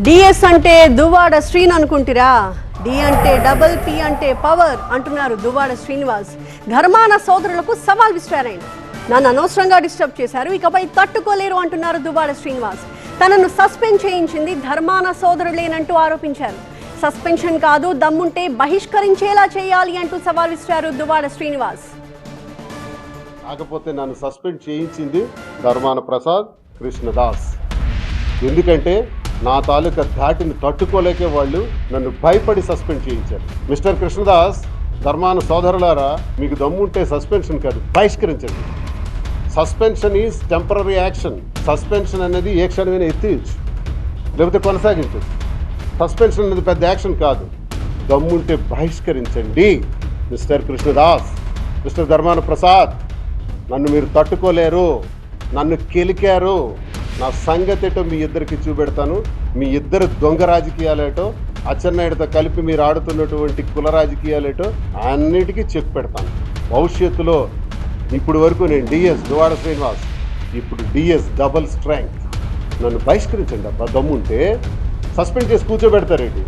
DS అంటే దువ్వాడ శ్రీన్ అనుకుంటారా? D అంటే డబుల్, పి అంటే పవర్ అంటున్నారు దువ్వాడ శ్రీనివాస్. ధర్మాన సోదరులకు సవాల్ విసిరారాయన. నన్ను అనవసరంగా డిస్టర్బ్ చేశారు, ఇకపై తట్టుకోలేరు అంటున్నారు దువ్వాడ శ్రీనివాస్. తనను సస్పెండ్ చేయించింది ధర్మాన సోదరులేనంటూ ఆరోపించారు. సస్పెన్షన్ కాదు, దమ్ముంటే బహిష్కరించేలా చేయాలి అంటూ సవాల్ విసిరారు దువ్వాడ శ్రీనివాస్. కాకపోతే నన్ను సస్పెండ్ చేయించింది ధర్మాన ప్రసాద్, కృష్ణదాస్. ఎందుకంటే నా తాలూకా ధాటిని తట్టుకోలేకే వాళ్ళు నన్ను భయపడి సస్పెండ్ చేయించారు. మిస్టర్ కృష్ణదాస్, ధర్మాన సోదరులారా, మీకు దమ్ముంటే సస్పెన్షన్ కాదు, బహిష్కరించండి. Suspension is temporary action. Suspension అనేది ఏ క్షణమైనా ఎత్తియచ్చు, లేకపోతే కొనసాగించచ్చు. సస్పెన్షన్ అనేది పెద్ద యాక్షన్ కాదు. దమ్ముంటే బహిష్కరించండి. మిస్టర్ కృష్ణదాస్, మిస్టర్ ధర్మాన ప్రసాద్, నన్ను మీరు తట్టుకోలేరు, నన్ను కెలికారు. నా సంగతేటో మీ ఇద్దరికి చూపెడతాను. మీ ఇద్దరు దొంగ రాజకీయాలేటో, అచ్చెన్నాయుడుతో కలిపి మీరు ఆడుతున్నటువంటి కుల రాజకీయాలేటో అన్నిటికీ చెక్ పెడతాను భవిష్యత్తులో. ఇప్పుడు వరకు నేను డిఎస్ దువ్వాడ శ్రీనివాస్, ఇప్పుడు డిఎస్ డబుల్ స్ట్రెంగ్త్. నన్ను బహిష్కరించండి అబ్బా. దమ్ముంటే సస్పెండ్ చేసి కూర్చోబెడతారేంటి?